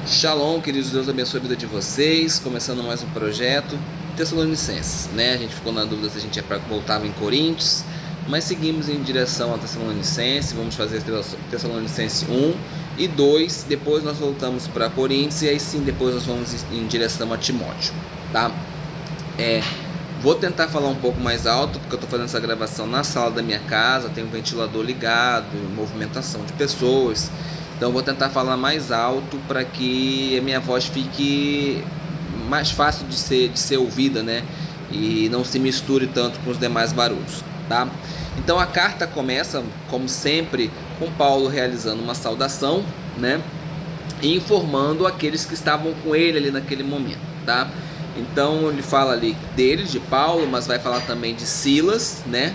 Shalom, queridos, Deus abençoe a vida de vocês. Começando mais um projeto Tessalonicenses, né? A gente ficou na dúvida se a gente ia voltava em Coríntios, mas seguimos em direção a Tessalonicenses. Vamos fazer Tessalonicenses 1 e 2, depois nós voltamos para Coríntios e aí sim depois nós vamos em direção a Timóteo, tá? Vou tentar falar um pouco mais alto, porque eu estou fazendo essa gravação na sala da minha casa, tem um ventilador ligado, movimentação de pessoas. Então vou tentar falar mais alto para que a minha voz fique mais fácil de ser ouvida, né? E não se misture tanto com os demais barulhos, tá? Então a carta começa, como sempre, com Paulo realizando uma saudação, né? E informando aqueles que estavam com ele ali naquele momento, tá? Então ele fala ali dele, de Paulo, mas vai falar também de Silas, né?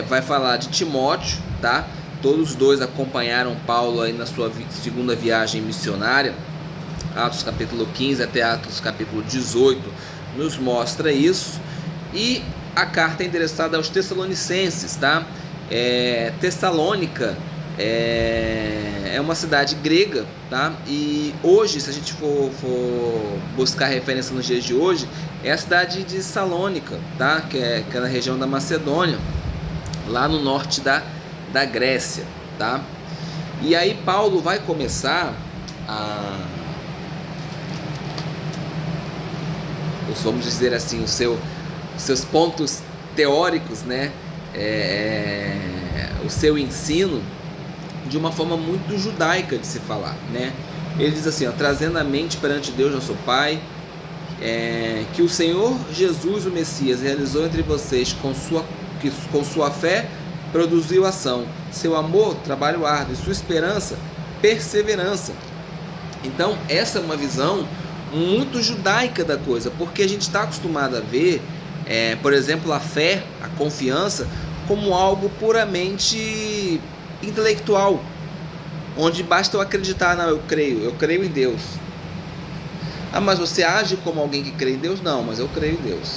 Vai falar de Timóteo, tá? Todos os dois acompanharam Paulo aí na sua segunda viagem missionária. Atos capítulo 15 até Atos capítulo 18 nos mostra isso. E a carta é endereçada aos Tessalonicenses, tá? Tessalônica é uma cidade grega, tá? E hoje, se a gente for buscar referência nos dias de hoje, é a cidade de Salônica, tá? Que é na região da Macedônia, lá no norte da Grécia, tá? E aí Paulo vai começar vamos dizer assim, os seus pontos teóricos, né? O seu ensino de uma forma muito judaica de se falar, né? Ele diz assim, ó, trazendo a mente perante Deus nosso Pai, que o Senhor Jesus, o Messias, realizou entre vocês com sua fé, produziu ação, seu amor, trabalho árduo, e sua esperança, perseverança. Então essa é uma visão muito judaica da coisa, porque a gente está acostumado a ver, por exemplo, a fé, a confiança, como algo puramente intelectual, onde basta eu acreditar, não, eu creio em Deus. Ah, mas você age como alguém que crê em Deus? Não, mas eu creio em Deus,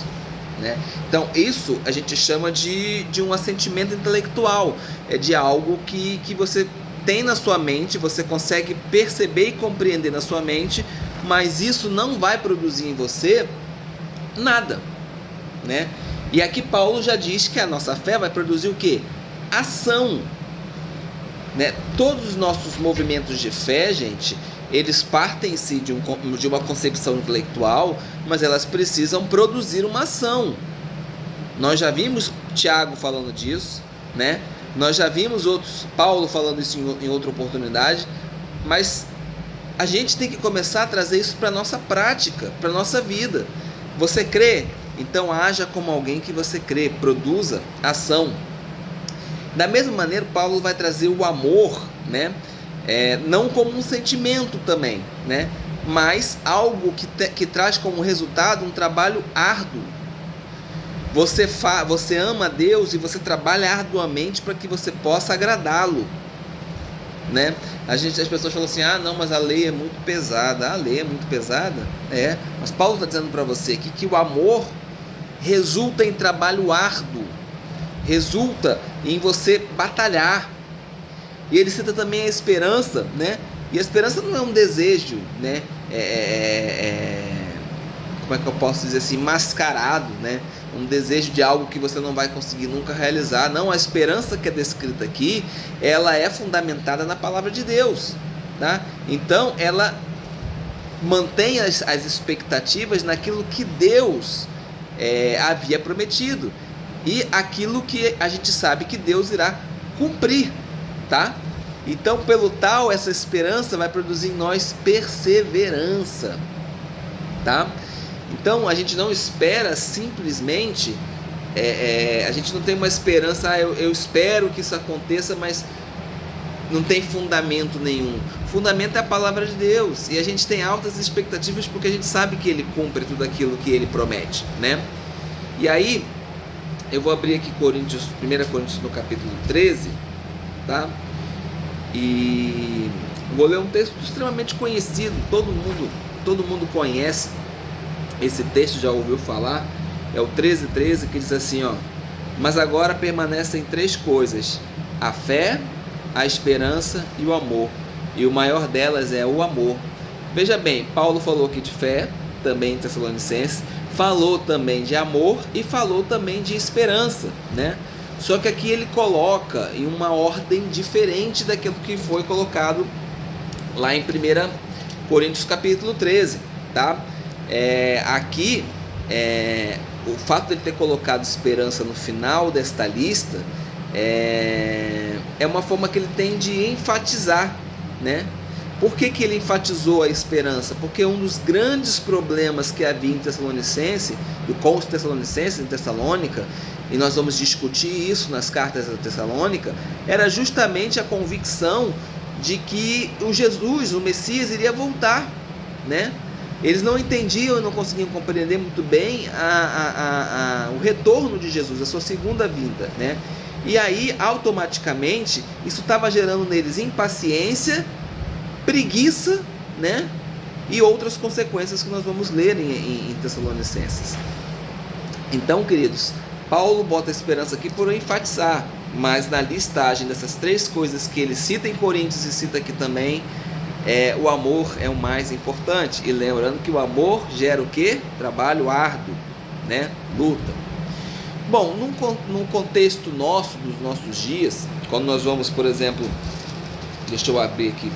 né? Então isso a gente chama de um assentimento intelectual, de algo que você tem na sua mente, você consegue perceber e compreender na sua mente, mas isso não vai produzir em você nada, né? E aqui Paulo já diz que a nossa fé vai produzir o quê? Ação, né? Todos os nossos movimentos de fé, gente, eles partem-se de uma concepção intelectual, mas elas precisam produzir uma ação. Nós já vimos Tiago falando disso, né? Nós já vimos Paulo falando isso em outra oportunidade, mas a gente tem que começar a trazer isso para a nossa prática, para a nossa vida. Você crê? Então haja como alguém que você crê, produza ação. Da mesma maneira, Paulo vai trazer o amor, né? Não como um sentimento também, né? Mas algo que traz como resultado um trabalho árduo. Você ama a Deus e você trabalha arduamente para que você possa agradá-lo, né? As pessoas falam assim, não, mas a lei é muito pesada. A lei é muito pesada? Mas Paulo está dizendo para você aqui que o amor resulta em trabalho árduo, resulta em você batalhar. E ele cita também a esperança, né? E a esperança não é um desejo, né? Como é que eu posso dizer assim? Mascarado, né? Um desejo de algo que você não vai conseguir nunca realizar. Não, a esperança que é descrita aqui, ela é fundamentada na palavra de Deus, tá? Então, ela mantém as expectativas naquilo que Deus havia prometido e aquilo que a gente sabe que Deus irá cumprir, tá? Então, pelo tal, essa esperança vai produzir em nós perseverança, tá? Então, a gente não espera simplesmente, a gente não tem uma esperança, eu espero que isso aconteça, mas não tem fundamento nenhum. O fundamento é a palavra de Deus, e a gente tem altas expectativas porque a gente sabe que Ele cumpre tudo aquilo que Ele promete, né? E aí, eu vou abrir aqui 1 Coríntios no capítulo 13, tá? E vou ler um texto extremamente conhecido, todo mundo conhece esse texto, já ouviu falar, é o 13:13, que diz assim, ó: mas agora permanecem 3 coisas: a fé, a esperança e o amor, e o maior delas é o amor. Veja bem, Paulo falou aqui de fé, também em Tessalonicenses, falou também de amor e falou também de esperança, né? Só que aqui ele coloca em uma ordem diferente daquilo que foi colocado lá em 1 Coríntios capítulo 13, tá? Aqui, o fato de ele ter colocado esperança no final desta lista é uma forma que ele tem de enfatizar, né? Por que ele enfatizou a esperança? Porque um dos grandes problemas que havia em Tessalonicense, com os Tessalonicenses em Tessalônica, e nós vamos discutir isso nas cartas da Tessalônica, era justamente a convicção de que o Jesus, o Messias, iria voltar, né? Eles não entendiam e não conseguiam compreender muito bem o retorno de Jesus, a sua segunda vinda, né? E aí, automaticamente, isso estava gerando neles impaciência, preguiça, né? E outras consequências que nós vamos ler em Tessalonicenses. Então, queridos, Paulo bota a esperança aqui por enfatizar, mas na listagem dessas três coisas que ele cita em Coríntios e cita aqui também, o amor é o mais importante. E lembrando que o amor gera o quê? Trabalho árduo, né? Luta. Bom, num contexto nosso, dos nossos dias, quando nós vamos, por exemplo, deixa eu abrir aqui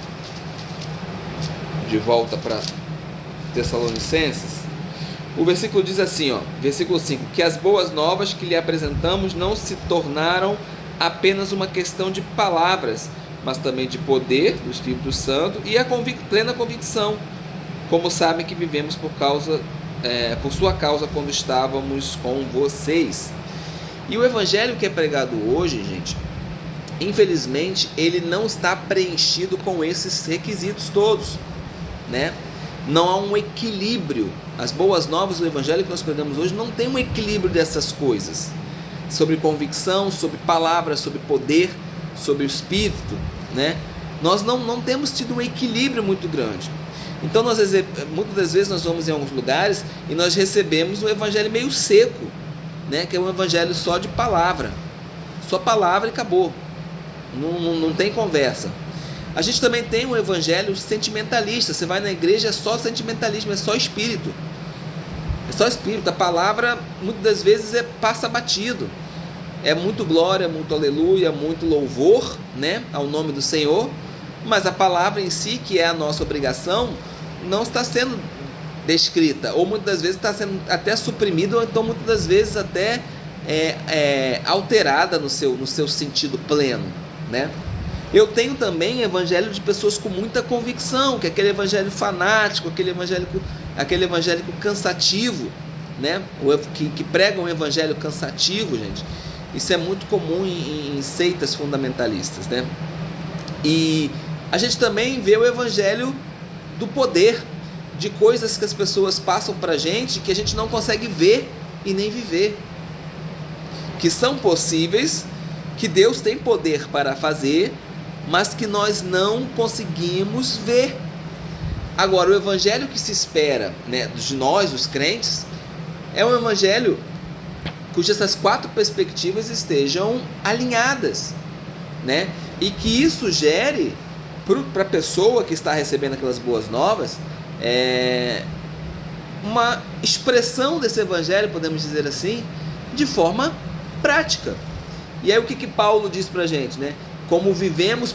de volta para Tessalonicenses, o versículo diz assim, versículo 5, que as boas novas que lhe apresentamos não se tornaram apenas uma questão de palavras, mas também de poder do Espírito Santo e a plena convicção, como sabem que vivemos por sua causa quando estávamos com vocês. E o evangelho que é pregado hoje, gente, infelizmente, ele não está preenchido com esses requisitos todos, né? Não há um equilíbrio. As boas novas do evangelho que nós pregamos hoje não tem um equilíbrio dessas coisas, sobre convicção, sobre palavra, sobre poder, sobre o Espírito, né? Nós não temos tido um equilíbrio muito grande. Então, muitas das vezes nós vamos em alguns lugares e nós recebemos um evangelho meio seco, né? Que é um evangelho só de palavra, só palavra e acabou, não tem conversa. A gente também tem um evangelho sentimentalista. Você vai na igreja, é só sentimentalismo, é só espírito. É só espírito. A palavra, muitas das vezes, passa batido. É muito glória, muito aleluia, muito louvor, né, ao nome do Senhor. Mas a palavra em si, que é a nossa obrigação, não está sendo descrita. Ou muitas das vezes está sendo até suprimida, ou então muitas das vezes até alterada no seu sentido pleno, né? Eu tenho também evangelho de pessoas com muita convicção, que é aquele evangelho fanático, aquele evangélico cansativo, né? Que prega um evangelho cansativo, gente. Isso é muito comum em seitas fundamentalistas, né? E a gente também vê o evangelho do poder, de coisas que as pessoas passam pra gente que a gente não consegue ver e nem viver, que são possíveis, que Deus tem poder para fazer, mas que nós não conseguimos ver. Agora, o evangelho que se espera, né, de nós, os crentes, é um evangelho cujas essas quatro perspectivas estejam alinhadas, né? E que isso gere para a pessoa que está recebendo aquelas boas novas uma expressão desse evangelho, podemos dizer assim, de forma prática. E aí o que Paulo diz para a gente, né? Como vivemos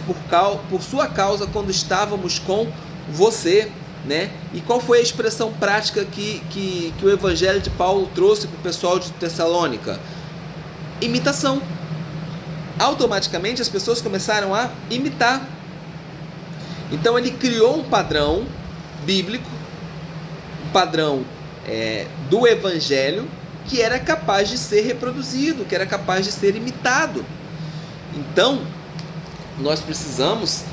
por sua causa quando estávamos com você, né? E qual foi a expressão prática que o evangelho de Paulo trouxe para o pessoal de Tessalônica? Imitação. Automaticamente as pessoas começaram a imitar. Então ele criou um padrão bíblico, um padrão do evangelho, que era capaz de ser reproduzido, que era capaz de ser imitado. Então nós precisamos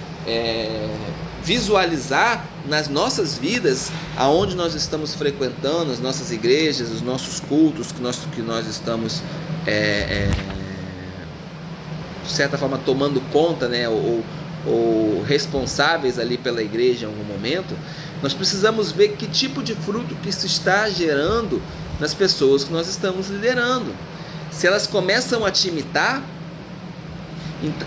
visualizar nas nossas vidas, aonde nós estamos frequentando, as nossas igrejas, os nossos cultos que nós estamos de certa forma tomando conta, né, ou responsáveis ali pela igreja em algum momento. Nós precisamos ver que tipo de fruto que isso está gerando nas pessoas que nós estamos liderando. Se elas começam a te imitar,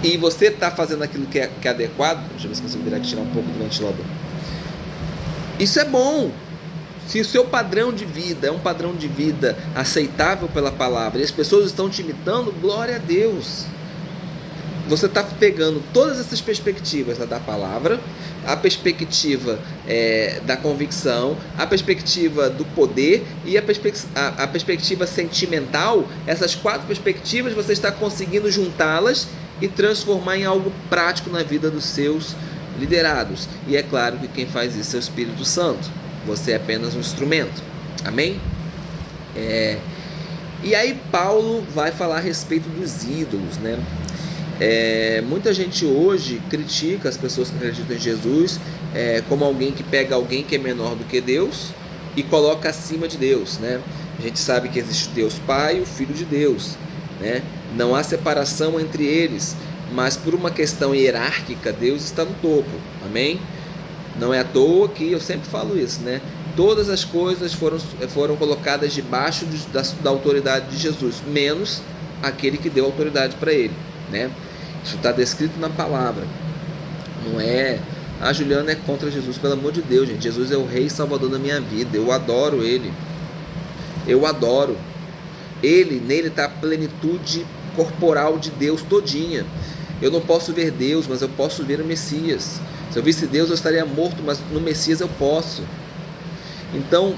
e você está fazendo aquilo que é adequado, deixa eu ver se consigo virar aqui, tirar um pouco do ventilador. Isso é bom. Se o seu padrão de vida é um padrão de vida aceitável pela palavra e as pessoas estão te imitando, glória a Deus. Você está pegando todas essas perspectivas da palavra, a perspectiva da convicção, a perspectiva do poder e a perspectiva sentimental. Essas 4 perspectivas você está conseguindo juntá-las e transformar em algo prático na vida dos seus liderados. E é claro que quem faz isso é o Espírito Santo. Você é apenas um instrumento. Amém? E aí Paulo vai falar a respeito dos ídolos, né? Muita gente hoje critica as pessoas que acreditam em Jesus como alguém que pega alguém que é menor do que Deus e coloca acima de Deus, né? A gente sabe que existe Deus Pai e o Filho de Deus, né? Não há separação entre eles, mas por uma questão hierárquica, Deus está no topo. Amém? Não é à toa que eu sempre falo isso, né? Todas as coisas foram colocadas debaixo da autoridade de Jesus, menos aquele que deu autoridade para ele, né? Isso está descrito na palavra. Não é... A Juliana é contra Jesus, pelo amor de Deus, gente. Jesus é o Rei e Salvador da minha vida. Eu adoro Ele. Eu adoro. Nele está a plenitude corporal de Deus todinha. Eu não posso ver Deus, mas eu posso ver o Messias. Se eu visse Deus, eu estaria morto, mas no Messias eu posso. Então,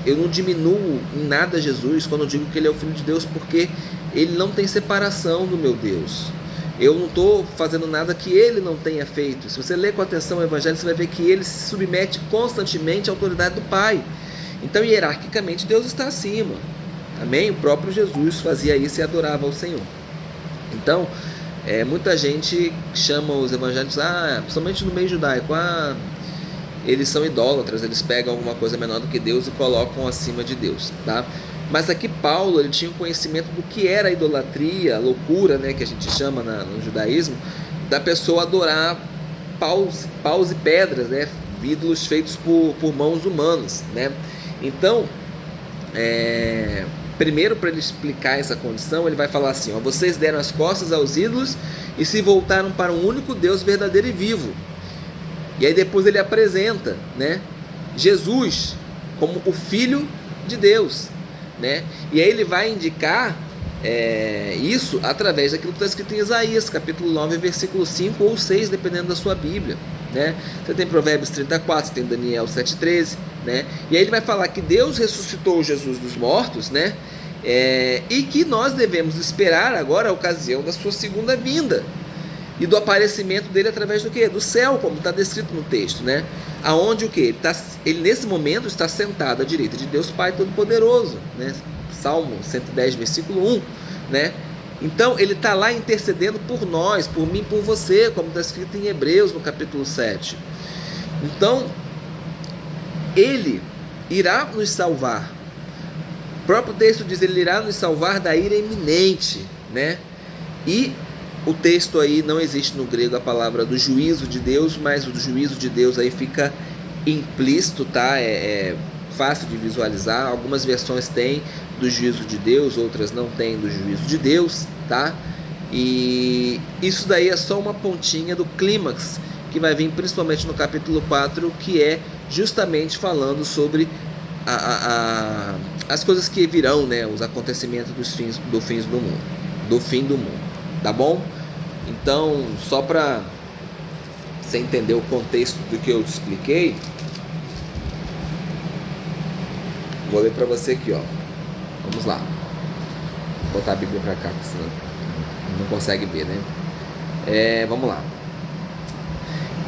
eu não diminuo em nada Jesus quando eu digo que Ele é o Filho de Deus, porque Ele não tem separação do meu Deus. Eu não estou fazendo nada que Ele não tenha feito. Se você ler com atenção o Evangelho, você vai ver que Ele se submete constantemente à autoridade do Pai. Então, hierarquicamente, Deus está acima. Amém? O próprio Jesus fazia isso e adorava ao Senhor. Então, muita gente chama os evangélicos, principalmente no meio judaico, eles são idólatras, eles pegam alguma coisa menor do que Deus e colocam acima de Deus, tá? Mas aqui Paulo, ele tinha um conhecimento do que era a idolatria, a loucura, né, que a gente chama no judaísmo, da pessoa adorar paus e pedras, né, ídolos feitos por mãos humanas, né? Então, primeiro, para ele explicar essa condição, ele vai falar assim, vocês deram as costas aos ídolos e se voltaram para um único Deus verdadeiro e vivo. E aí depois ele apresenta, né, Jesus como o Filho de Deus, né? E aí ele vai indicar isso através daquilo que está escrito em Isaías, capítulo 9, versículo 5 ou 6, dependendo da sua Bíblia, né? Você tem Provérbios 34, você tem Daniel 7,13, né? E aí ele vai falar que Deus ressuscitou Jesus dos mortos, né? E que nós devemos esperar agora a ocasião da sua segunda vinda e do aparecimento dele através do quê? Do céu, como está descrito no texto, né? Aonde o quê? Ele nesse momento está sentado à direita de Deus Pai Todo-Poderoso, né? Salmo 110, versículo 1, né? Então ele está lá intercedendo por nós, por mim, por você, como está escrito em Hebreus no capítulo 7. Então ele irá nos salvar. O próprio texto diz, ele irá nos salvar da ira iminente, né? E o texto aí não existe no grego a palavra do juízo de Deus, mas o juízo de Deus aí fica implícito, tá? É fácil de visualizar. Algumas versões têm do juízo de Deus, outras não têm do juízo de Deus, tá? E isso daí é só uma pontinha do clímax que vai vir principalmente no capítulo 4, que é justamente falando sobre as coisas que virão, né? Os acontecimentos do fim do mundo. Tá bom? Então, só para você entender o contexto do que eu te expliquei, vou ler para você aqui, ó. Vamos lá. Vou botar a Bíblia para cá, porque senão não consegue ver, né? Vamos lá.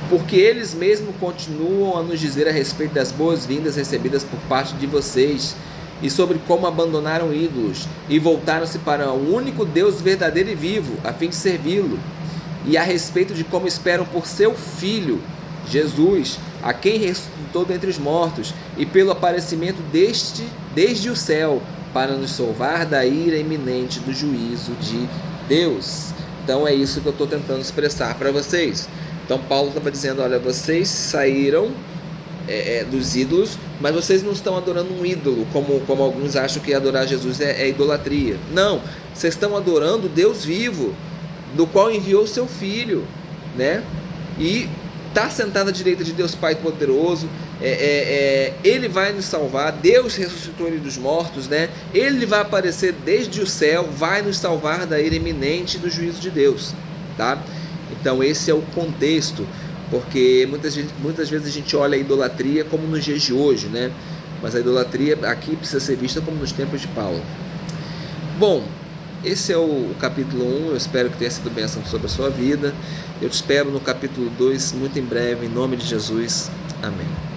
Porque eles mesmos continuam a nos dizer a respeito das boas-vindas recebidas por parte de vocês e sobre como abandonaram ídolos e voltaram-se para o único Deus verdadeiro e vivo, a fim de servi-lo, e a respeito de como esperam por seu Filho, Jesus, a quem ressuscitou dentre os mortos, e pelo aparecimento desde o céu, para nos salvar da ira iminente do juízo de Deus. Então é isso que eu estou tentando expressar para vocês. Então Paulo estava dizendo, olha, vocês saíram dos ídolos, mas vocês não estão adorando um ídolo, como alguns acham que adorar Jesus é idolatria. Não, vocês estão adorando o Deus vivo, do qual enviou o seu Filho, né? E está sentado à direita de Deus Pai Poderoso, Ele vai nos salvar, Deus ressuscitou Ele dos mortos, né? Ele vai aparecer desde o céu, vai nos salvar da ira iminente do juízo de Deus, tá? Então esse é o contexto, porque muitas vezes a gente olha a idolatria como nos dias de hoje, né? Mas a idolatria aqui precisa ser vista como nos tempos de Paulo. Bom, esse é o capítulo 1, eu espero que tenha sido bênção sobre a sua vida. Eu te espero no capítulo 2 muito em breve, em nome de Jesus. Amém.